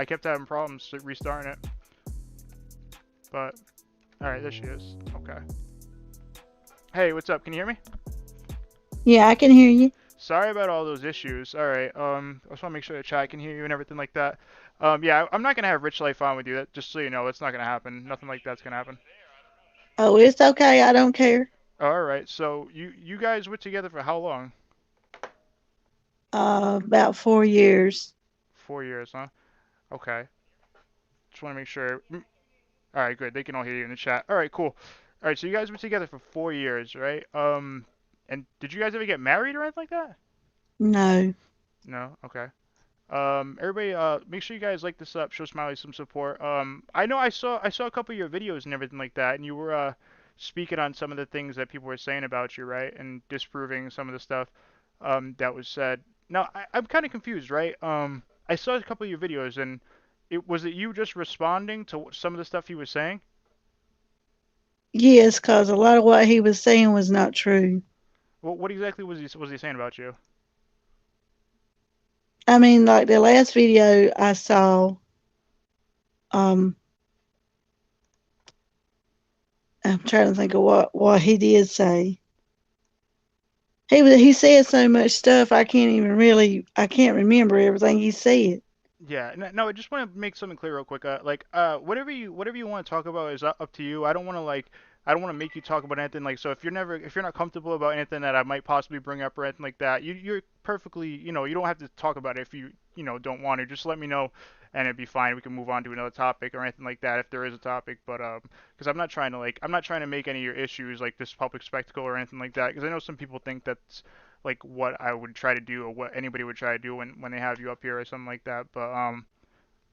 I kept having problems restarting it. But all right, there she is. Okay. Hey, what's up? Can you hear me? Yeah, I can hear you. Sorry about all those issues. All right. I just want to make sure the chat can hear you and everything like that. Yeah, I'm not gonna have Rich Life on with you. That just so you know, it's not gonna happen. Nothing like that's gonna happen. Oh, it's okay. I don't care. All right. So you guys were together for how long? About 4 years. 4 years, huh? Okay. Just want to make sure. All right, good. They can all hear you in the chat. All right, cool. All right, so you guys were together for 4 years, right? And did you guys ever get married or anything like that? No. No. Okay. Everybody, make sure you guys like this up. Show Smiley some support. I know I saw a couple of your videos and everything like that, and you were speaking on some of the things that people were saying about you, right? And disproving some of the stuff that was said. Now, I'm kind of confused, right? I saw a couple of your videos, and it you just responding to some of the stuff he was saying? Yes, because a lot of what he was saying was not true. What exactly was he saying about you? I mean, like the last video I saw, um, I'm trying to think of what he did say. He said so much stuff I can't remember everything he said. Yeah, no, I just want to make something clear real quick. Whatever you want to talk about is up to you. I don't want to make you talk about anything like. So if you're not comfortable about anything that I might possibly bring up or anything like that, you're perfectly, you don't have to talk about it if you don't want to. Just let me know, and it'd be fine. We can move on to another topic or anything like that if there is a topic. But because I'm not trying to make any of your issues like this public spectacle or anything like that. Because I know some people think that's like what I would try to do or what anybody would try to do when they have you up here or something like that. But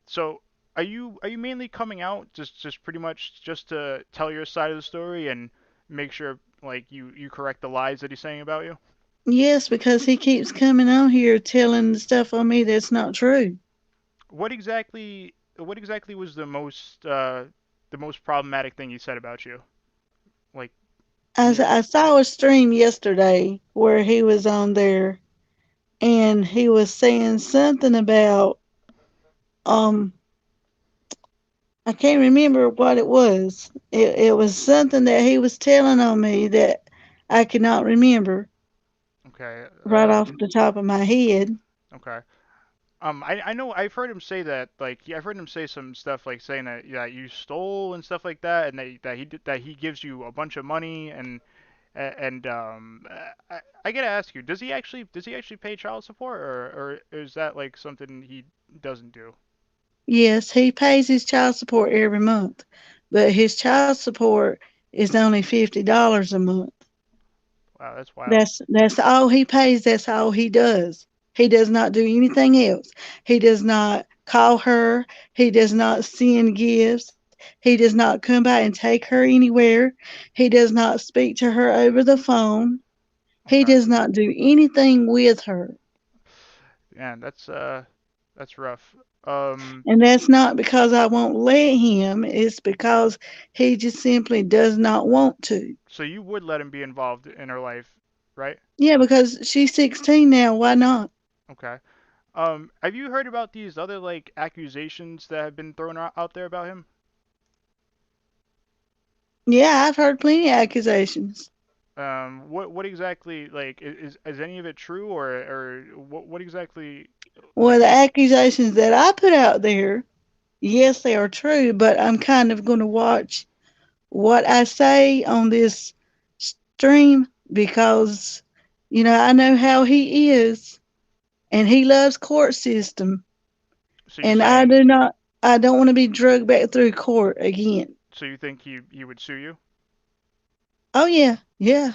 so are you mainly coming out just pretty much just to tell your side of the story and make sure like you correct the lies that he's saying about you? Yes, because he keeps coming on here telling the stuff on me that's not true. What exactly was the most problematic thing he said about you? Like can you I saw a stream yesterday where he was on there and he was saying something about um I can't remember what it was. It was something that he was telling on me that I could not remember okay right off the top of my head. okay. I know I've heard him say that like yeah, I've heard him say some stuff like saying that you stole and stuff like that, and that he gives you a bunch of money and I gotta ask you, does he actually pay child support or is that like something he doesn't do? Yes, he pays his child support every month, but his child support is only $50 a month. Wow, that's wild. That's all he pays. That's all he does. He does not do anything else. He does not call her. He does not send gifts. He does not come by and take her anywhere. He does not speak to her over the phone. He Okay. does not do anything with her. Man, that's rough. Um, And that's not because I won't let him. It's because he just simply does not want to. so you would let him be involved in her life, right? Yeah, because she's 16 now. Why not? Okay. Have you heard about these other like accusations that have been thrown out there about him? Yeah, I've heard plenty of accusations. What exactly like is any of it true or what exactly Well, like the accusations that I put out there, yes, they are true, but I'm kind of going to watch what I say on this stream because, I know how he is and he loves court system. so you're And saying I don't want to be drugged back through court again. so you think he would sue you? Oh, yeah, yeah,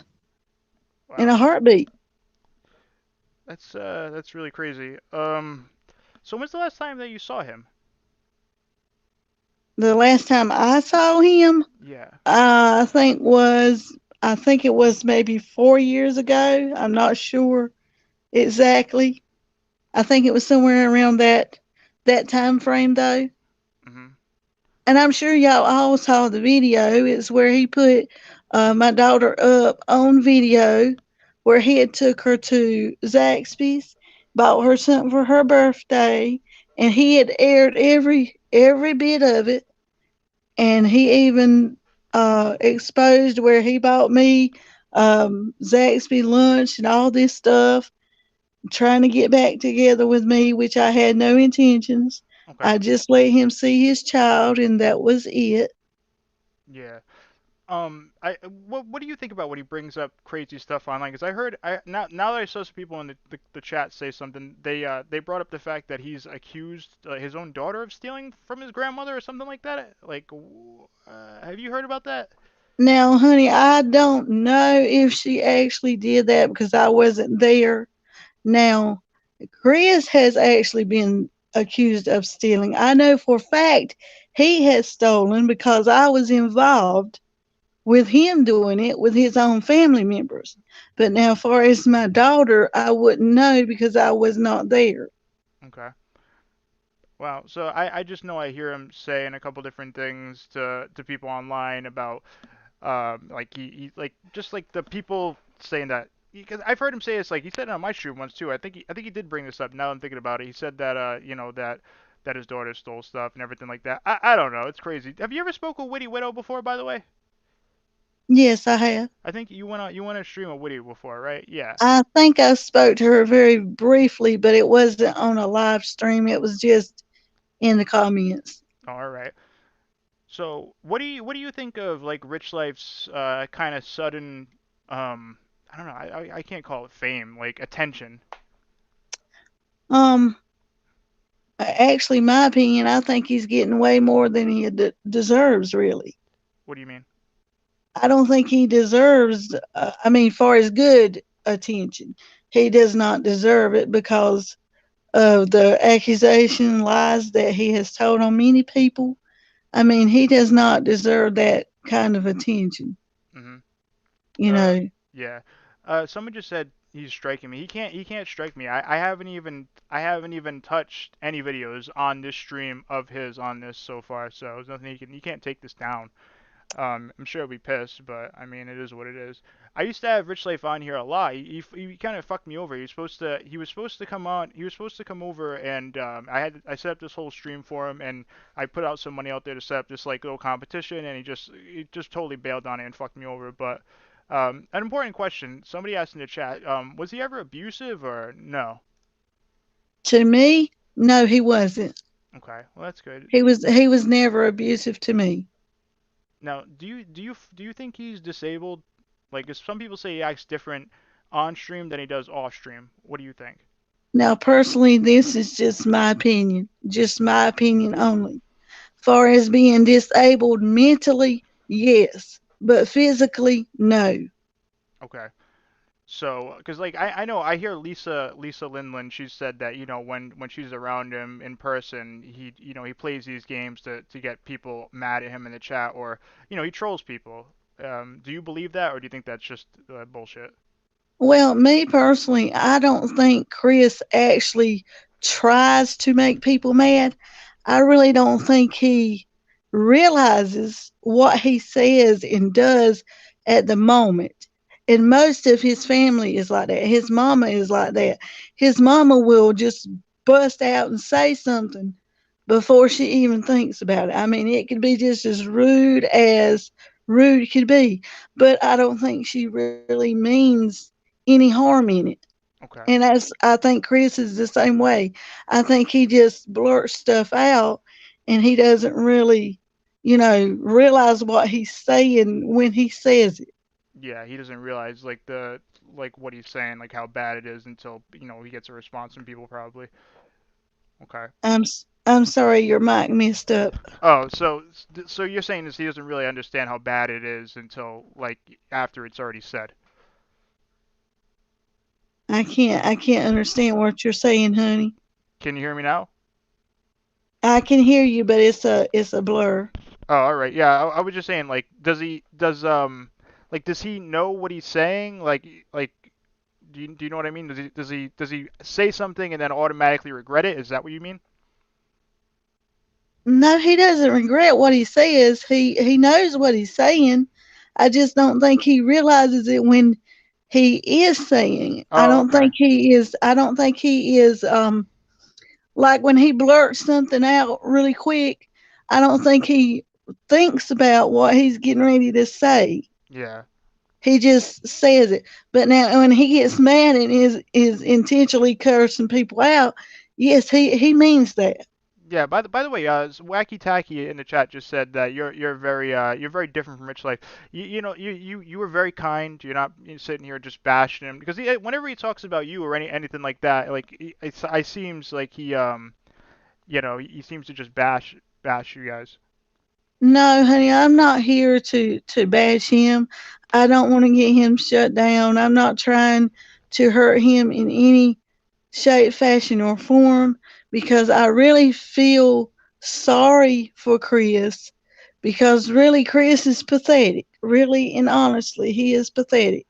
in Wow. a heartbeat. That's really crazy. So when's the last time that you saw him? The last time I saw him, Yeah. I think I think it was maybe 4 years ago. I'm not sure exactly. I think it was somewhere around that time frame though. Mhm. And I'm sure y'all all saw the video. It's where he put my daughter up on video where he had took her to Zaxby's, bought her something for her birthday, and he had aired every bit of it, and he even exposed where he bought me Zaxby lunch and all this stuff, trying to get back together with me, which I had no intentions. Okay. I just let him see his child, and that was it. Yeah. What do you think about when he brings up crazy stuff online? Because I heard, now that I saw some people in the chat say something, they brought up the fact that he's accused his own daughter of stealing from his grandmother or something like that. Like, have you heard about that? Now, honey, I don't know if she actually did that because I wasn't there. Now, Chris has actually been accused of stealing. I know for a fact he has stolen because I was involved with him doing it with his own family members. But now, as far as my daughter, I wouldn't know because I was not there. Okay. Wow. So I just know I hear him saying a couple different things to people online about like he like just like the people saying that, because I've heard him say this, like he said it on my stream once too. I think he did bring this up. Now I'm thinking about it. He said that that his daughter stole stuff and everything like that. I don't know. It's crazy. Have you ever spoke with Witty Widow before, by the way? Yes, I have. I think you went on a stream of Witty before, right? Yeah. I think I spoke to her very briefly, but it wasn't on a live stream. It was just in the comments. All right. So what do you think of like Rich Life's kind of sudden I don't know, I can't call it fame, like attention. Um, Actually, my opinion, I think he's getting way more than he deserves. Really, What do you mean? I don't think he deserves. I mean, for his good attention, he does not deserve it because of the accusation lies that he has told on many people. I mean, he does not deserve that kind of attention. Mm-hmm. You Uh, know, yeah. Someone just said he's striking me. He can't strike me. I haven't even touched any videos on this stream of his on this so far. So there's nothing he can't take this down. I'm sure he'll be pissed, but I mean it is what it is. I used to have Rich Life on here a lot. He kind of fucked me over. He was supposed to come on. He was supposed to come over, and I set up this whole stream for him, and I put out some money out there to set up this like little competition, and he just totally bailed on it and fucked me over. But an important question. Somebody asked in the chat. Was he ever abusive or no? to me, no, he wasn't. Okay, well that's good. He was never abusive to me. Now, do you think he's disabled? Like, 'cause some people say he acts different on stream than he does off stream. What do you think? Now, personally, this is just my opinion only. Far as being disabled mentally, yes, but physically, no. Okay. So, because like I know I hear Lisa Lindland. She said that when she's around him in person, he plays these games to get people mad at him in the chat, or he trolls people. Do you believe that, or do you think that's just bullshit? Well, me personally, I don't think Chris actually tries to make people mad. I really don't think he realizes what he says and does at the moment. And most of his family is like that. His mama is like that. His mama will just bust out and say something before she even thinks about it. I mean, it could be just as rude could be, but I don't think she really means any harm in it. Okay. And I think Chris is the same way. I think he just blurts stuff out and he doesn't really, realize what he's saying when he says it. Yeah, he doesn't realize like what he's saying, like how bad it is until he gets a response from people probably. Okay. I'm sorry your mic messed up. Oh, so you're saying this he doesn't really understand how bad it is until like after it's already said. I can't understand what you're saying, honey. Can you hear me now? I can hear you, but it's a blur. Oh, all right. Yeah, I was just saying like does he know what he's saying? Like do you know what I mean? Does he say something and then automatically regret it? Is that what you mean? No, he doesn't regret what he says. He knows what he's saying. I just don't think he realizes it when he is saying it. Oh, okay. I don't think he is Like when he blurts something out really quick, I don't think he thinks about what he's getting ready to say. Yeah. He just says it. But now when he gets mad and is intentionally cursing people out, yes, he means that. Yeah. By the way, Wacky Tacky in the chat just said that you're very different from Rich Life. You were very kind. You're not sitting here just bashing him because whenever he talks about you or anything like that, like I seems like he seems to just bash you guys. No, honey, I'm not here to bash him. I don't want to get him shut down. I'm not trying to hurt him in any shape, fashion, or form because I really feel sorry for Chris because really Chris is pathetic. Really and honestly, he is pathetic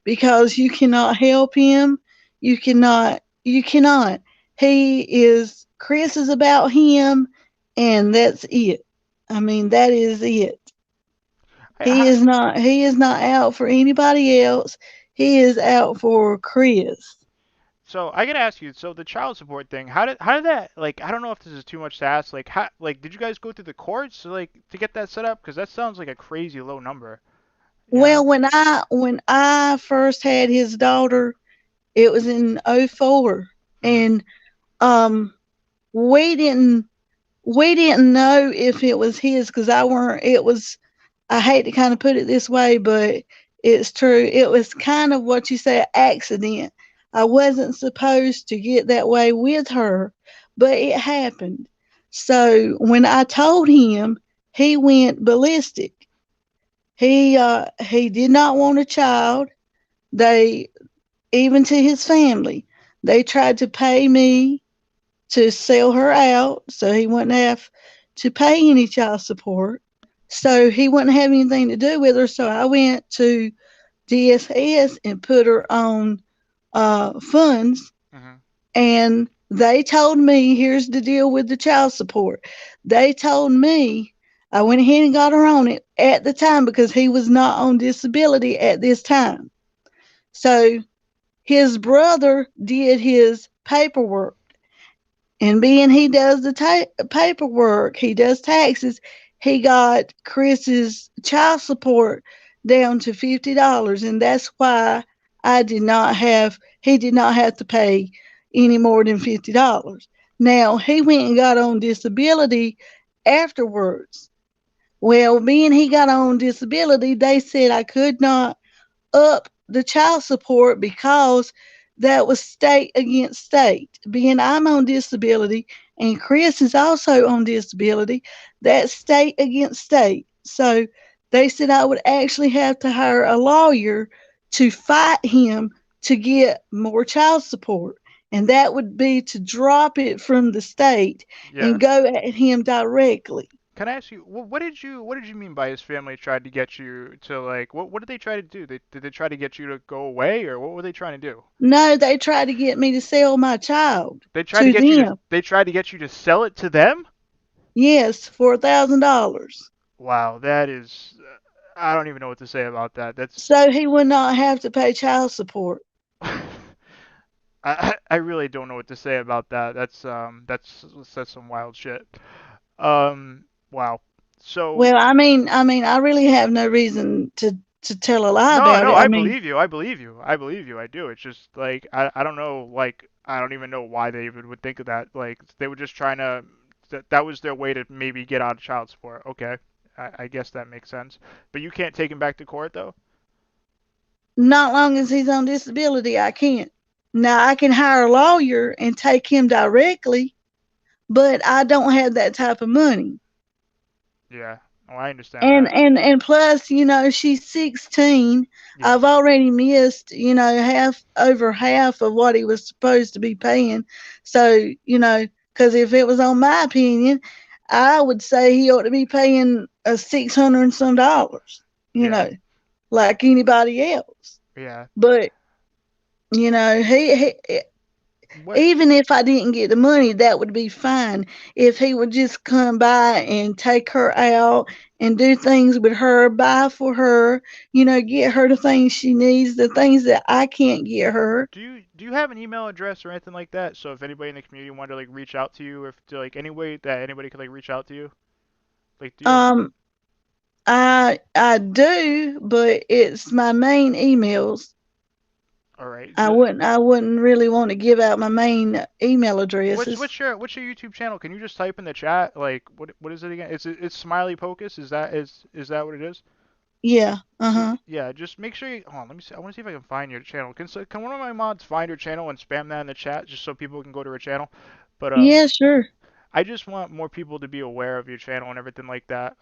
because you cannot help him. You cannot. Chris is about him and that's it. I mean, that is it. I, I, He is not out for anybody else. He is out for Chris. so I gotta ask you. So the child support thing, how did that like? I don't know if this is too much to ask. Like, how like did you guys go through the courts to get that set up? Because that sounds like a crazy low number. You Well, know? when I first had his daughter, it was in '04, Hmm. and um we didn't we didn't know if it was his because I weren't it was I hate to kind of put it this way, but it's true. It was kind of what you say, an accident. I wasn't supposed to get that way with her, but it happened. So when I told him, he went ballistic. He did not want a child. They even to his family, they tried to pay me to sell her out so he wouldn't have to pay any child support. So he wouldn't have anything to do with her. So I went to DSS and put her on funds. Hmm. And they told me, here's the deal with the child support. They told me I went ahead and got her on it at the time because he was not on disability at this time. So his brother did his paperwork. And being he does the paperwork, he does taxes, he got Chris's child support down to $50. And that's why he did not have to pay any more than $50. Now, he went and got on disability afterwards. Well, being he got on disability, they said I could not up the child support because that was state against state. Being I'm on disability and Chris is also on disability, that's state against state. So they said I would actually have to hire a lawyer to fight him to get more child support. And that would be to drop it from the state Yeah. and go at him directly. Can I ask you, what did you mean by his family tried to get you to like what did they try to do? Did they try to get you to go away or what were they trying to do? No, they tried to get me to sell my child to them. They tried to get you to sell it to them? Yes, for $1,000. Wow, that is I don't even know what to say about that. That's So he would not have to pay child support. I really don't know what to say about that. That's some wild shit. Wow. So Well, I mean, I really have no reason to tell a lie no, about no, it. I I mean, believe you. I believe you. I believe you. I do. It's just like I don't know. Like I don't even know why they even would think of that. Like they were just trying to. That was their way to maybe get out of child support. Okay, I guess that makes sense. But you can't take him back to court though. not long as he's on disability, I can't. Now I can hire a lawyer and take him directly, but I don't have that type of money. Yeah. Oh, I understand And that. and and plus, she's 16. Yeah. I've already missed, over half of what he was supposed to be paying. So, because if it was on my opinion, I would say he ought to be paying a 600 and some dollars, you Yeah. know, like anybody else. Yeah. But he What Even if I didn't get the money, that would be fine. If he would just come by and take her out and do things with her, buy for her, get her the things she needs, the things that I can't get her. do you have an email address or anything like that? So if anybody in the community wanted to like reach out to you, or if to like any way that anybody could like reach out to you, like do you have? Um, I do, but it's my main emails. All right. I wouldn't really want to give out my main email What's addresses. what's your what's your YouTube channel? Can you just type in the chat like what is it again? It's Smiley Pocus. Is that what it is? Yeah. Uh-huh. Yeah, just make sure you. Hold on, let me see. I want to see if I can find your channel. Can one of my mods find your channel and spam that in the chat just so people can go to her channel? But Yeah, sure. I just want more people to be aware of your channel and everything like that.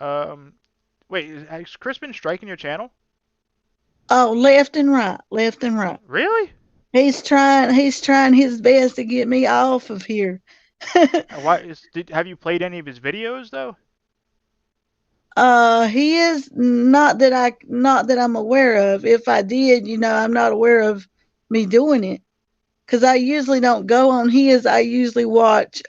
Wait, has Chris been striking your channel? Oh, left and right, left and right. Really? He's trying his best to get me off of here. Why have you played any of his videos though? He is not that I'm aware of. If I did, I'm not aware of me doing it. Cause I usually don't go on his. I usually watch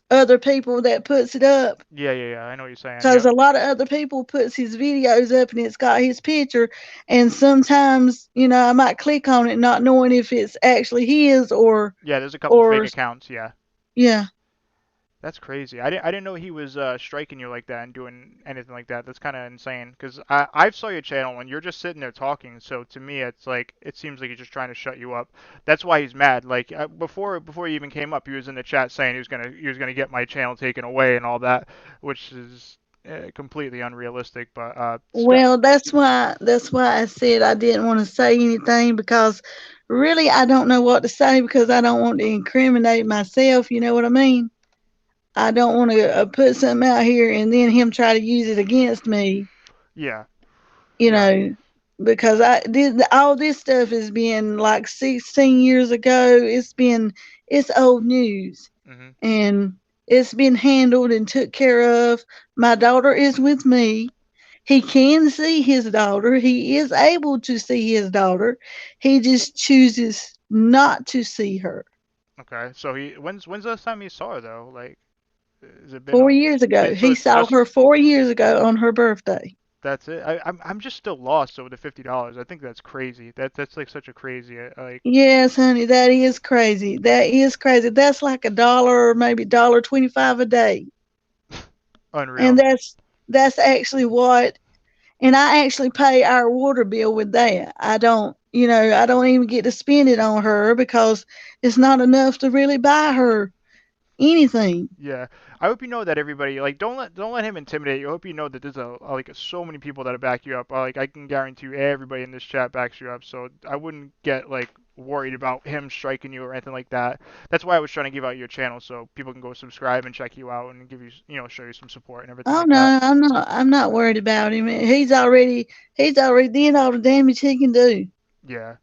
other people that puts it up. Yeah. I know what you're saying. Cause Yep. a lot of other people puts his videos up and it's got his picture, and sometimes I might click on it not knowing if it's actually his Yeah, there's a couple fake or accounts. Yeah. yeah. That's crazy. I didn't know he was striking you like that and doing anything like that. That's kind of insane. Cause I saw your channel and you're just sitting there talking. So to me, it's like it seems like he's just trying to shut you up. That's why he's mad. Like before he even came up, he was in the chat saying he was gonna get my channel taken away and all that, which is completely unrealistic. But still, Well, that's why I said I didn't want to say anything, because really I don't know what to say, because I don't want to incriminate myself. You know what I mean? I don't want to put something out here and then him try to use it against me. yeah, You yeah, know, because I did all this stuff has been like 16 years ago. It's old news, hmm and it's been handled and took care of. My daughter is with me. He can see his daughter. He is able to see his daughter. He just chooses not to see her. okay. So when's the last time you saw her though? Like, has it been 4 years ago, so he it's saw just her 4 years ago on her birthday. That's it. I'm just still lost over the $50. I think that's crazy. That's like such a crazy like Yes, honey, that is crazy. That is crazy. That's like a dollar, maybe $1.25 a day, and unreal. that's actually what. And I actually pay our water bill with that. I don't even get to spend it on her, because it's not enough to really buy her anything. Yeah, I hope you know that everybody like don't let him intimidate you. I hope you know that there's so many people that back you up. Like I can guarantee you everybody in this chat backs you up. So I wouldn't get like worried about him striking you or anything like that. That's why I was trying to give out your channel so people can go subscribe and check you out and give you show you some support and everything Oh like that. no, I'm not worried about him. He's already did all the damage he can do. Yeah.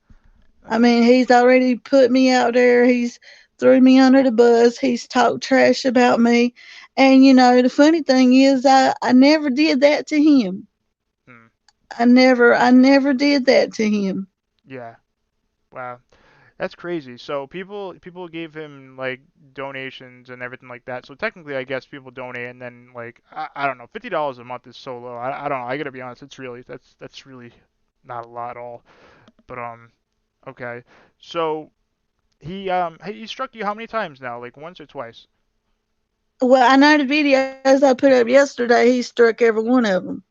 I Uh, mean, he's already put me out there. He's threw me under the bus. He's talked trash about me. And the funny thing is, I never did that to him. hmm. I never did that to him. Yeah. Wow. That's crazy. So people gave him like donations and everything like that. So technically, I guess people donate and then like I don't know, $50 a month is so low. I don't know. I gotta be honest. That's really not a lot at all. But okay. So he struck you how many times now? Like once or twice? Well, I know the videos I put up yesterday. He struck every one of them.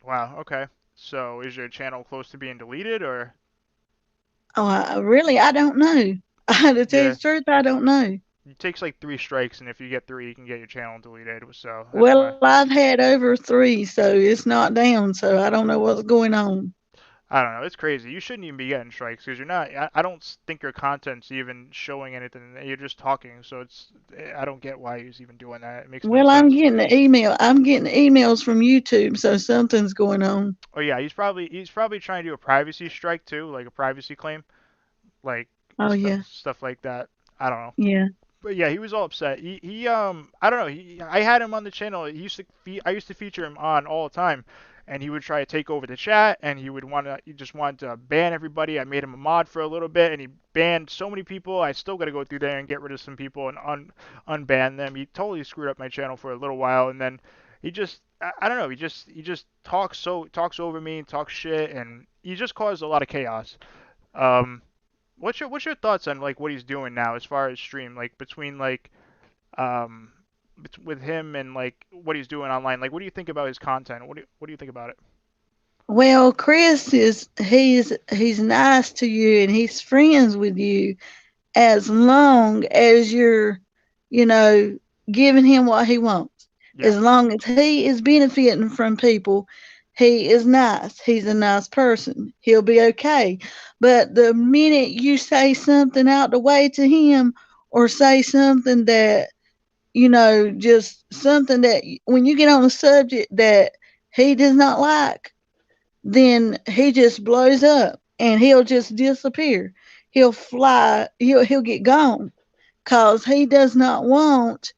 Wow. Okay. So is your channel close to being deleted or? Oh, I don't know. To tell you Yeah. the truth, I don't know. It takes like 3 strikes, and if you get three, you can get your channel deleted. So that's why. Well, I've had over three, so it's not down. So I don't know what's going on. I don't know. It's crazy. You shouldn't even be getting strikes because you're not. I don't think your content's even showing anything. You're just talking. So I don't get why he's even doing that. It makes no Well, I'm sense. getting the email. I'm getting emails from YouTube, so something's going on. Oh yeah, he's probably trying to do a privacy strike too, like a privacy claim, like Oh yeah, stuff like that. I don't know. yeah. But yeah, he was all upset. He I don't know. I had him on the channel. I used to feature him on all the time, and he would try to take over the chat, and he just wanted to ban everybody. I made him a mod for a little bit, and he banned so many people. I still got to go through there and get rid of some people and unban them. He totally screwed up my channel for a little while, and then he just I don't know. He just talks over me and talks shit, and he just caused a lot of chaos. Um, what's your thoughts on like what he's doing now as far as stream, like between like um with him and like what he's doing online? Like, what do you think about his content? What do you think about it? Well, Chris is he's nice to you and he's friends with you as long as you're, you know, giving him what he wants. Yeah, As long as he is benefiting from people, he is nice. He's a nice person. He'll be okay. But the minute you say something out the way to him or say something that, just something that when you get on a subject that he does not like, then he just blows up and he'll just disappear. He'll fly, he'll get gone cuz he does not want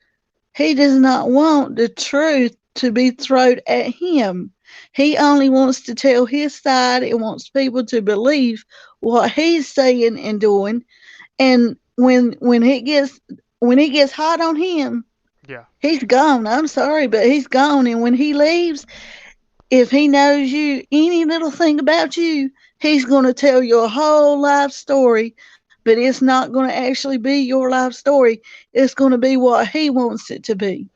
the truth to be thrown at him. He only wants to tell his side and wants people to believe what he's saying and doing. And when he gets hot on him, yeah. he's gone. I'm sorry, but he's gone. And when he leaves, if he knows you any little thing about you, he's going to tell your whole life story, but it's not going to actually be your life story. It's going to be what he wants it to be.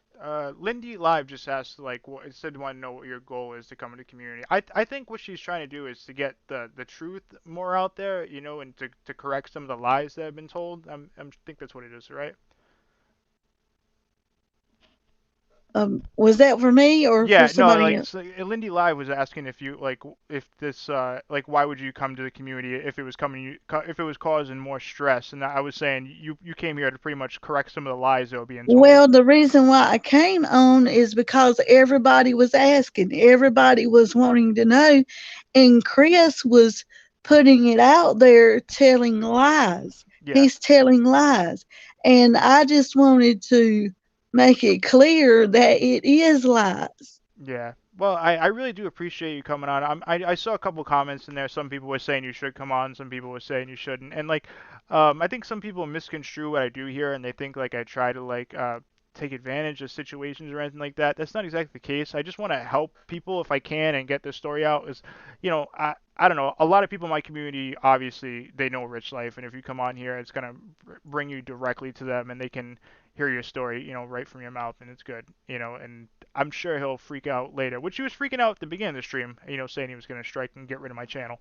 Lindy Live just asked like what said want to know what your goal is to come into the community. I think what she's trying to do is to get the truth more out there, and to correct some of the lies that have been told. I think that's what it is, right? Was that for me or for Yeah, no, somebody like else? so, Lindy Live was asking if you like if this like why would you come to the community if it was if it was causing more stress, and I was saying you came here to pretty much correct some of the lies that were being told. Well, the reason why I came on is because everybody was asking, everybody was wanting to know, and Chris was putting it out there telling lies. Yeah. He's telling lies. And I just wanted to make it clear that it is lies. Yeah. Well, I really do appreciate you coming on. I saw a couple comments in there. Some people were saying you should come on. Some people were saying you shouldn't. And like, I think some people misconstrue what I do here, and they think like I try to like take advantage of situations or anything like that. That's not exactly the case. I just want to help people if I can and get their story out. Is I don't know. A lot of people in my community obviously they know Rich Life, and if you come on here, it's gonna bring you directly to them, and they can hear your story, right from your mouth, and it's good, and I'm sure he'll freak out later, which he was freaking out at the beginning of the stream, saying he was going to strike and get rid of my channel.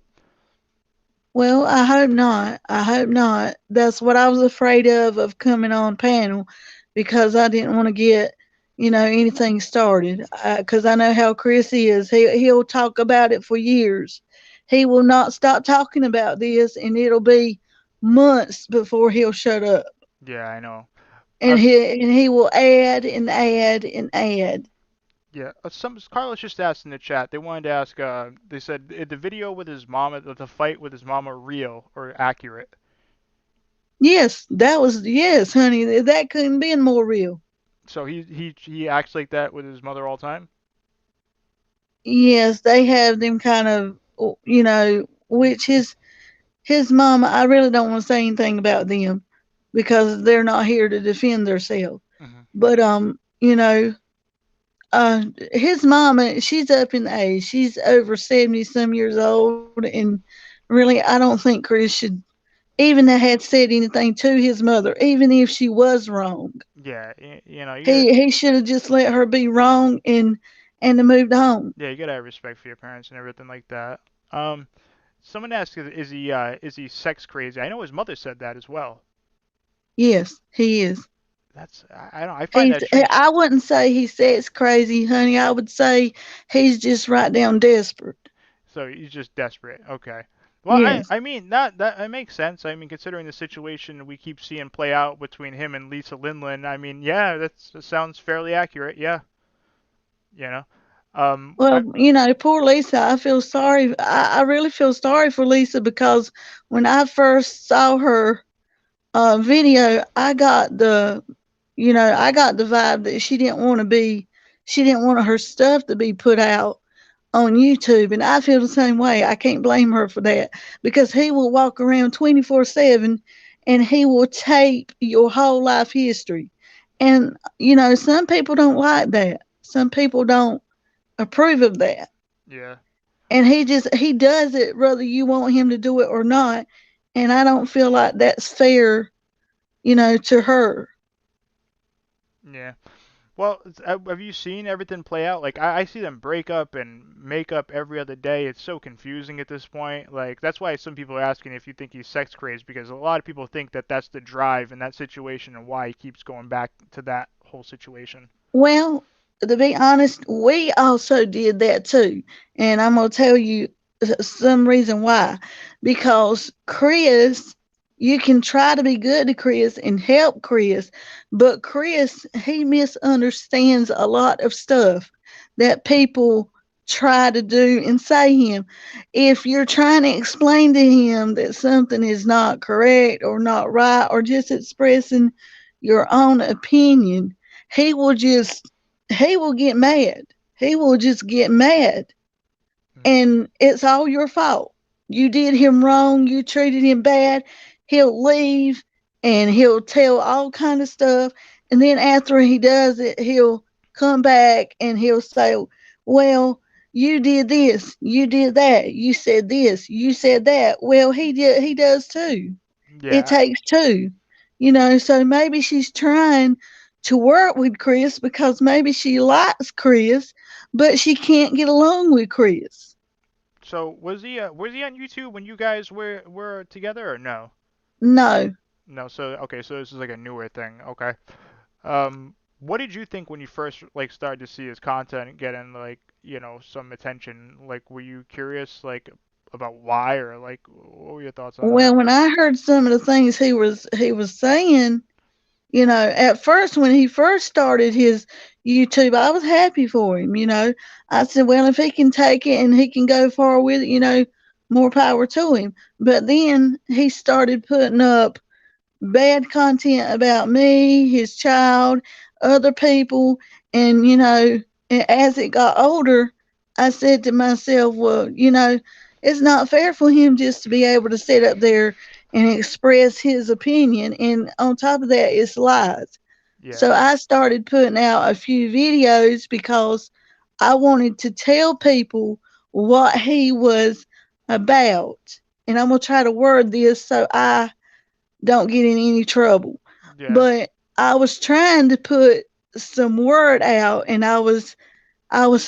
Well, I hope not. I hope not. That's what I was afraid of coming on panel because I didn't want to get, anything started. Because I know how Chris is. He'll talk about it for years. He will not stop talking about this, and it'll be months before he'll shut up. Yeah, I know. And he will add and add and add. Yeah, some Carlos just asked in the chat. They wanted to ask. They said the video with his mama, the fight with his mama, real or accurate? Yes, honey. That couldn't be more real. So he acts like that with his mother all the time. Yes, they have them kind of, which his mama. I really don't want to say anything about them because they're not here to defend themselves. Hmm. But his mama, she's up in age. She's over 70 some years old, and really, I don't think Chris should even had said anything to his mother, even if she was wrong. Yeah, you gotta He should have just let her be wrong and moved on. yeah you gotta have respect for your parents and everything like that. Um, Someone asked, is he sex crazy? I know his mother said that as well. Yes, he is. I don't I find that strange. I wouldn't say he's sex crazy, honey. I would say he's just right down desperate. So he's just desperate. Okay. Well, I Yes. I mean that it makes sense. I mean, considering the situation we keep seeing play out between him and Lisa Lindland, I mean, yeah, that sounds fairly accurate. Yeah, you know. I Well, poor Lisa. I feel sorry. I really feel sorry for Lisa because when I first saw her video, I got the vibe that she didn't want her stuff to be put out on YouTube, and I feel the same way. I can't blame her for that because he will walk around 24/7 and he will tape your whole life history. And some people don't like that. Some people don't approve of that. Yeah. And he does it whether you want him to do it or not. And I don't feel like that's fair, to her. Yeah. Well, have you seen everything play out? Like, I see them break up and make up every other day. It's so confusing at this point. Like, that's why some people are asking if you think he's sex crazed, because a lot of people think that that's the drive in that situation and why he keeps going back to that whole situation. Well, to be honest, we also did that too. And I'm going to tell you some reason why. Because Chris, you can try to be good to Chris and help Chris, but Chris, he misunderstands a lot of stuff that people try to do and say him. If you're trying to explain to him that something is not correct or not right or just expressing your own opinion, he will just he will get mad. He will just get mad. Mm. And it's all your fault. You did him wrong, you treated him bad. He'll leave and he'll tell all kind of stuff. And then after he does it, he'll come back and he'll say, "Well, you did this, you did that, you said this, you said that." Well, he does too. It Yeah. takes two, so maybe she's trying to work with Chris because maybe she likes Chris, but she can't get along with Chris. So was he on YouTube when you guys were together or no? No. No. So okay. So this is like a newer thing. Okay. What did you think when you first like started to see his content getting like some attention? Like, were you curious like about why or like what were your thoughts on that? Well, when I heard some of the things he was saying, at first when he first started his YouTube, I was happy for him. I said, well, if he can take it and he can go far with it, more power to him. But then he started putting up bad content about me, his child, other people. And, as it got older, I said to myself, well, it's not fair for him just to be able to sit up there and express his opinion. And on top of that, it's lies. Yeah. So I started putting out a few videos because I wanted to tell people what he was about. And I'm going to try to word this so I don't get in any trouble. Yeah. But I was trying to put some word out, and I was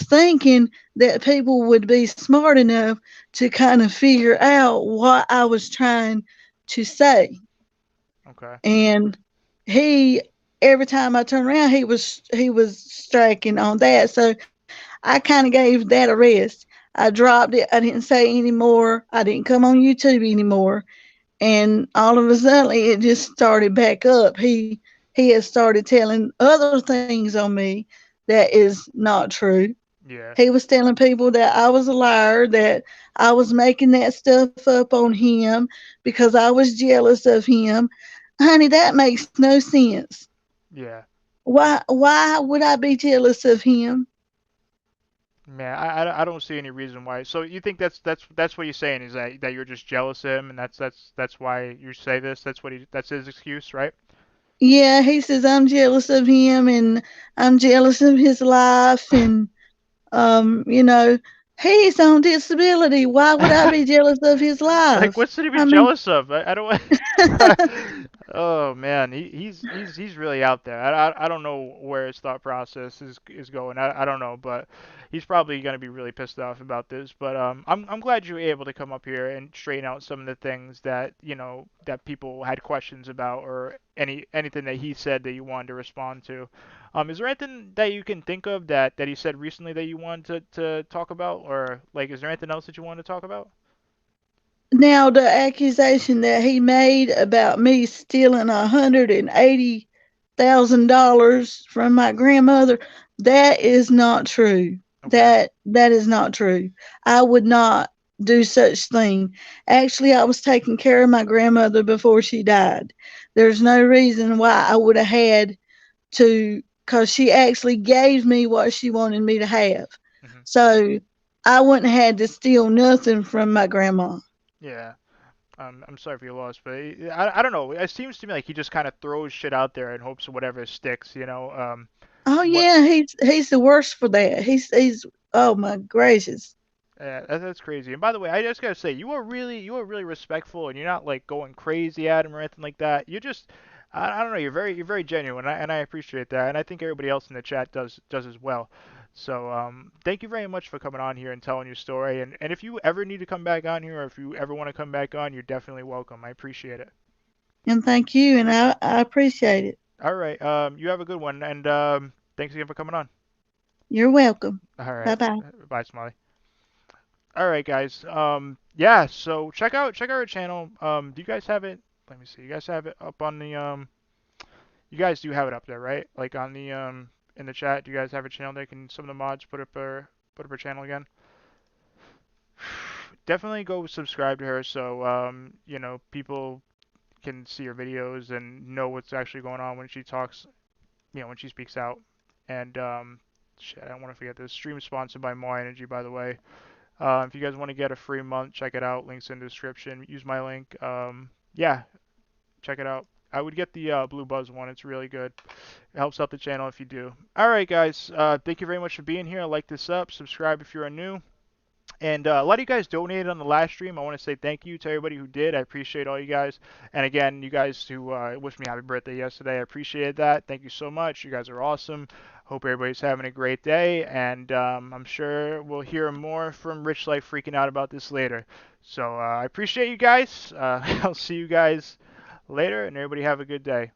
thinking that people would be smart enough to kind of figure out what I was trying to say. Okay. And he every time I turned around he was striking on that. So I kind of gave that a rest. I dropped it. I didn't say anymore. I didn't come on YouTube anymore. And all of a sudden it just started back up. He has started telling other things on me that is not true. Yeah. He was telling people that I was a liar, that I was making that stuff up on him because I was jealous of him. Honey, that makes no sense. Yeah. Why would I be jealous of him? Man, I don't see any reason why. So you think that's what you're saying is that you're just jealous of him and that's why you say this. That's his excuse, right? Yeah, he says I'm jealous of him and I'm jealous of his life and Um, you know, he's on disability. Why would I be jealous of his Like, life? what's to be I mean, jealous of? I don't. Oh man, he's really out there. I don't know where his thought process is going. I don't know, but he's probably gonna be really pissed off about this. But I'm glad you were able to come up here and straighten out some of the things that that people had questions about or anything that he said that you wanted to respond to. Is there anything that you can think of that he said recently that you wanted to talk about, or like is there anything else that you want to talk about? now the accusation that he made about me stealing $180,000 from my grandmother, that is not true. Okay. That is not true. I would not do such thing. Actually, I was taking care of my grandmother before she died. There's no reason why I would have had to, because she actually gave me what she wanted me to have. Hmm. So I wouldn't have had to steal nothing from my grandma. Yeah. I'm sorry for your loss, but I don't know. It seems to me like he just kind of throws shit out there in hopes of whatever sticks, you know. Oh What yeah, he's the worst for that. He's oh my gracious. Yeah, that's crazy. And by the way, I just gotta say, you were really respectful, and you're not like going crazy at him or anything like that. You're just, I don't know, you're very genuine, and I appreciate that, and I think everybody else in the chat does as well. So, thank you very much for coming on here and telling your story. And if you ever need to come back on here, or if you ever want to come back on, you're definitely welcome. I appreciate it. And thank you, and I appreciate it. All right, you have a good one, and thanks again for coming on. You're welcome. All Bye right, bye. bye, Smiley. All right, guys. Yeah. So check out our channel. Do you guys have it? Let me see. You guys have it up on the You guys do have it up there, right? Like on the in the chat. Do you guys have a channel there? Can some of the mods put up her channel again? Definitely go subscribe to her so you know people can see her videos and know what's actually going on when she talks. You know when she speaks out. And shit, I don't want to forget this. Stream sponsored by More Energy, by the way. If you guys want to get a free month, check it out. Links in the description. Use my link. Yeah, check it out. I would get the Blue Buzz one. It's really good. It helps out the channel if you do. All right, guys. Thank you very much for being here. Like this up. Subscribe if you're new. And a lot of you guys donated on the last stream. I want to say thank you to everybody who did. I appreciate all you guys. And again, you guys who wished me happy birthday yesterday, I appreciate that. Thank you so much. You guys are awesome. Hope everybody's having a great day. And I'm sure we'll hear more from Rich Life freaking out about this later. So I appreciate you guys. I'll see you guys later, and everybody have a good day.